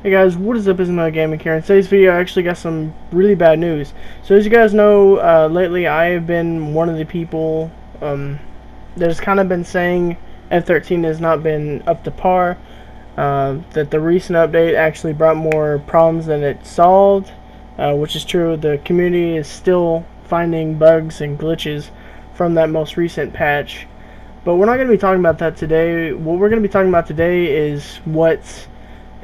Hey guys, what is up? It's MELg Gaming here. In today's video, I actually got some really bad news. So as you guys know, lately I have been one of the people that has kind of been saying F13 has not been up to par. That the recent update actually brought more problems than it solved, which is true. The community is still finding bugs and glitches from that most recent patch. But we're not going to be talking about that today. What we're going to be talking about today is what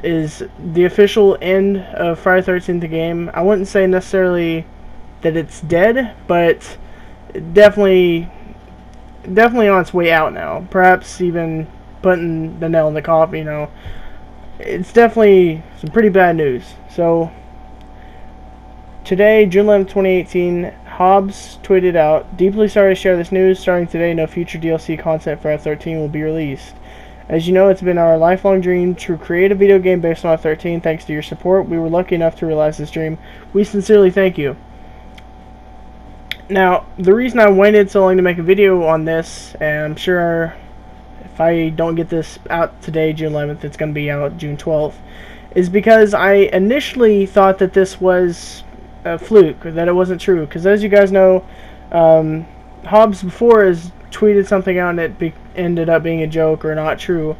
is the official end of Friday the 13th game. I wouldn't say necessarily that it's dead, but definitely on its way out now. Perhaps even putting the nail in the coffin, you know. It's definitely some pretty bad news. So today, June 11, 2018, Hobbs tweeted out, "Deeply sorry to share this news. Starting today, no future DLC content for F13 will be released. As you know, it's been our lifelong dream to create a video game based on F13. Thanks to your support, we were lucky enough to realize this dream. We sincerely thank you." Now, the reason I waited so long to make a video on this, and I'm sure if I don't get this out today, June 11th, it's going to be out June 12th, is because I initially thought that this was a fluke, or that it wasn't true. Because as you guys know, Hobbs before has tweeted something out and it ended up being a joke or not true.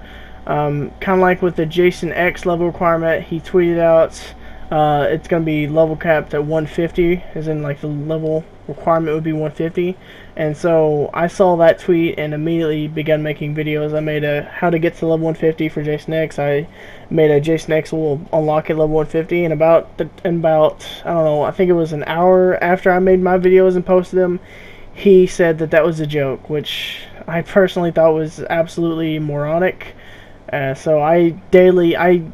Kind of like with the Jason X level requirement, he tweeted out it's going to be level capped at 150, as in like the level requirement would be 150. And so I saw that tweet and immediately began making videos. I made a how to get to level 150 for Jason X. I made a Jason X will unlock at level 150, and about I don't know, I think it was an hour after I made my videos and posted them, he said that that was a joke, which I personally thought was absolutely moronic. So I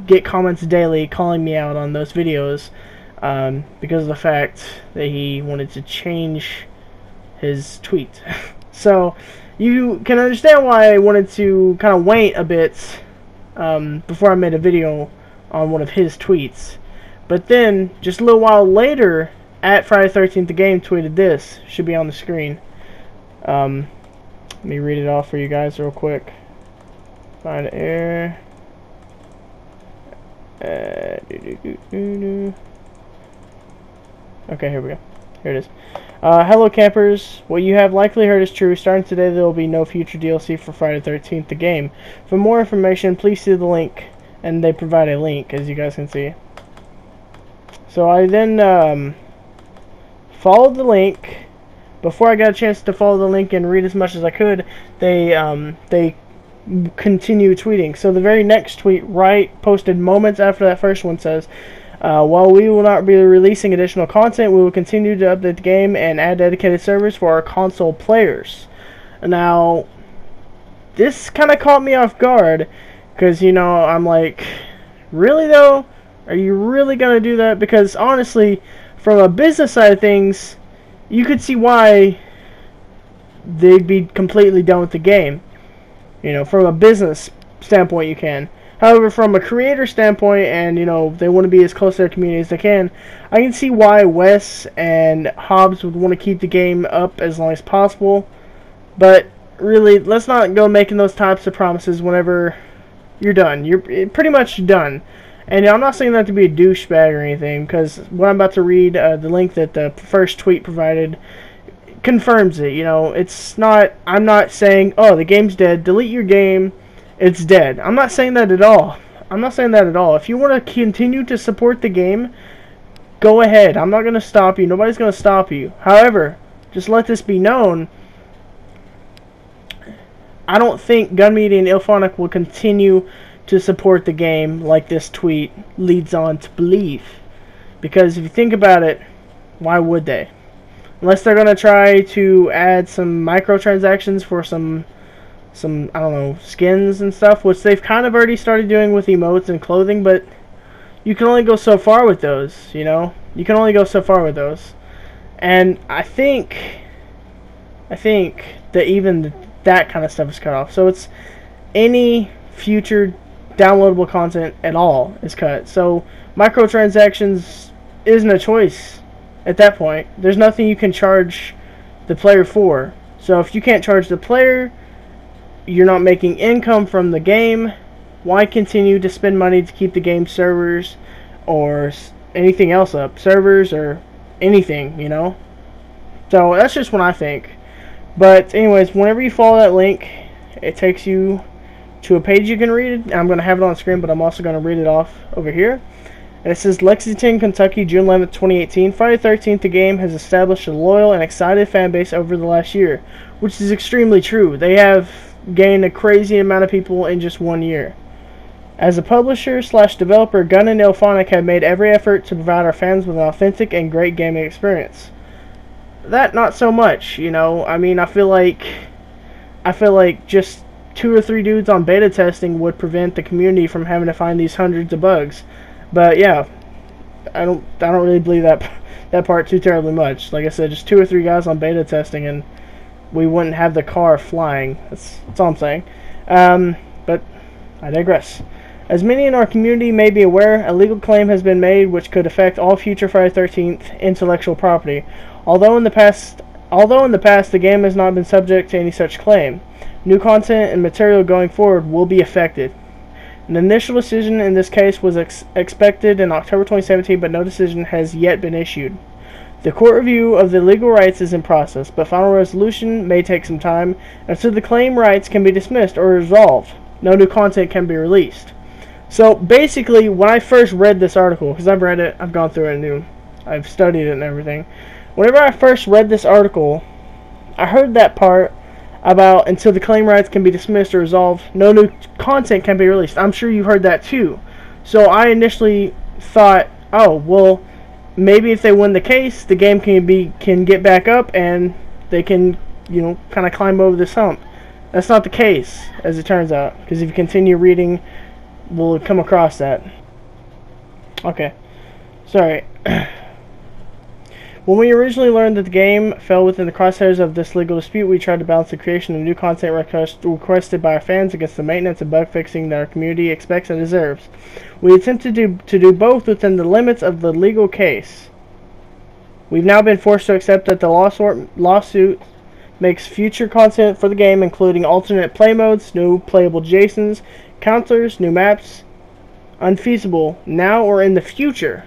get comments daily calling me out on those videos because of the fact that he wanted to change his tweet. So you can understand why I wanted to kind of wait a bit before I made a video on one of his tweets. But then, just a little while later, at Friday the 13th, the game tweeted this. Should be on the screen. Let me read it off for you guys real quick. Find error. Okay, here we go. Here it is. Hello campers, what you have likely heard is true. Starting today, there will be no future DLC for Friday the 13th, the game. For more information, please see the link, and they provide a link, as you guys can see. So I then followed the link. Before I got a chance to follow the link and read as much as I could, they continue tweeting. So the very next tweet, posted moments after that first one, says, "While we will not be releasing additional content, we will continue to update the game and add dedicated servers for our console players." Now, this kind of caught me off guard, because, you know, I'm like, really though? Are you really going to do that? Because honestly, from a business side of things, you could see why they'd be completely done with the game. You know, from a business standpoint, you can. However, from a creator standpoint, and, you know, they want to be as close to their community as they can, I can see why Wes and Hobbs would want to keep the game up as long as possible. But really, let's not go making those types of promises whenever you're done. You're pretty much done. And I'm not saying that to be a douchebag or anything, because what I'm about to read, the link that the first tweet provided, confirms it. You know, it's not, I'm not saying, oh, the game's dead, delete your game, it's dead. I'm not saying that at all. I'm not saying that at all. If you want to continue to support the game, go ahead. I'm not going to stop you. Nobody's going to stop you. However, just let this be known, I don't think Gun Media and Ilphonic will continue to support the game like this tweet leads on to believe. Because if you think about it, why would they? Unless they're going to try to add some microtransactions for some I don't know, skins and stuff, which they've kind of already started doing with emotes and clothing, but you can only go so far with those, you know? You can only go so far with those. And I think that even that kind of stuff is cut off. So it's any future downloadable content at all is cut. So microtransactions isn't a choice at that point. There's nothing you can charge the player for. So if you can't charge the player, you're not making income from the game, why continue to spend money to keep the game servers or anything else up? Servers or anything, you know? So that's just what I think. But anyways, whenever you follow that link, it takes you to a page you can read. I'm going to have it on screen, but I'm also going to read it off over here. And it says, Lexington, Kentucky, June 11th, 2018. Friday the 13th, the game has established a loyal and excited fan base over the last year, which is extremely true. They have gained a crazy amount of people in just 1 year. As a publisher / developer, Gun and Ilphonic have made every effort to provide our fans with an authentic and great gaming experience. That not so much, you know. I mean, I feel like just 2 or 3 dudes on beta testing would prevent the community from having to find these hundreds of bugs. But yeah, I don't really believe that part too terribly much. Like I said, just 2 or 3 guys on beta testing, and we wouldn't have the car flying. That's all I'm saying. But I digress. As many in our community may be aware, a legal claim has been made which could affect all future Friday the 13th intellectual property. Although in the past the game has not been subject to any such claim, new content and material going forward will be affected. An initial decision in this case was expected in October 2017, but no decision has yet been issued. The court review of the legal rights is in process, but final resolution may take some time, and so the claim rights can be dismissed or resolved. No new content can be released. So basically, when I first read this article, because I've read it, I've gone through it, and I've studied it and everything. Whenever I first read this article, I heard that part about until the claim rights can be dismissed or resolved, no new content can be released. I'm sure you heard that too. So I initially thought, oh, well, maybe if they win the case, the game can get back up and they can, you know, kind of climb over this hump. That's not the case, as it turns out, because if you continue reading, we'll come across that. Okay, sorry. When we originally learned that the game fell within the crosshairs of this legal dispute, we tried to balance the creation of new content requested by our fans against the maintenance and bug fixing that our community expects and deserves. We attempted to do both within the limits of the legal case. We've now been forced to accept that the lawsuit makes future content for the game, including alternate play modes, new playable JSONs, counters, new maps, unfeasible now or in the future.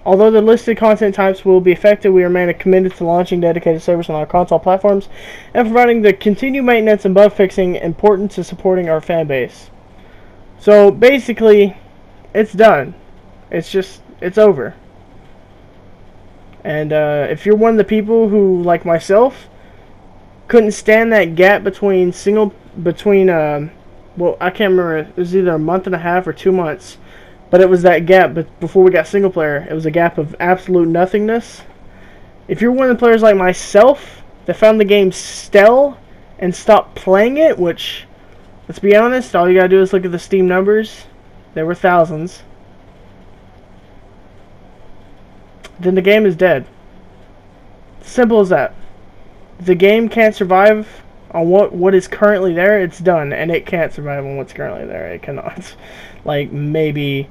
Although the listed content types will be affected, we remain committed to launching dedicated servers on our console platforms and providing the continued maintenance and bug fixing important to supporting our fan base. So basically, it's done. It's over. And if you're one of the people who, like myself, couldn't stand that gap between well, I can't remember, it was either a month and a half or 2 months. But it was that gap, but before we got single player, it was a gap of absolute nothingness. If you're one of the players like myself that found the game stale and stopped playing it, which, let's be honest, all you gotta do is look at the Steam numbers. There were thousands. Then the game is dead. Simple as that. If the game can't survive on what is currently there, it's done, and it can't survive on what's currently there. It cannot. Like, maybe,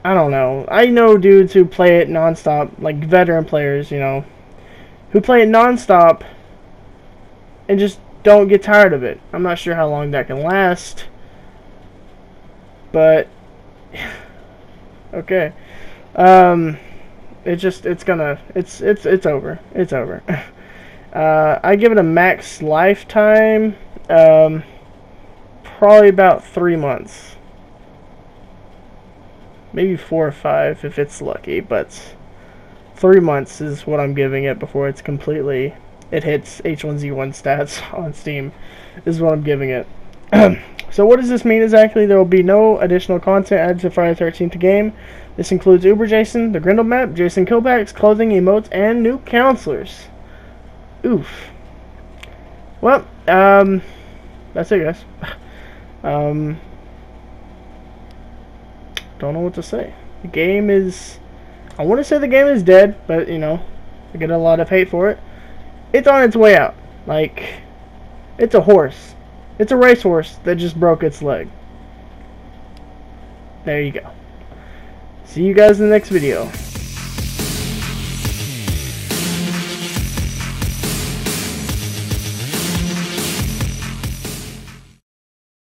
I don't know. I know dudes who play it non-stop, like veteran players, you know, who play it non-stop and just don't get tired of it. I'm not sure how long that can last, but okay. It's over. It's over. I give it a max lifetime, probably about 3 months. Maybe 4 or 5 if it's lucky, but 3 months is what I'm giving it before it hits H1Z1 stats on Steam. This is what I'm giving it. So what does this mean exactly? There will be no additional content added to Friday the 13th game. This includes Uber Jason, the Grindle map, Jason killbacks, clothing, emotes, and new counselors. Oof. Well, that's it, guys. Don't know what to say. The game is, I want to say the game is dead, but you know, I get a lot of hate for it. It's on its way out. Like, it's a horse. It's a racehorse that just broke its leg. There you go. See you guys in the next video.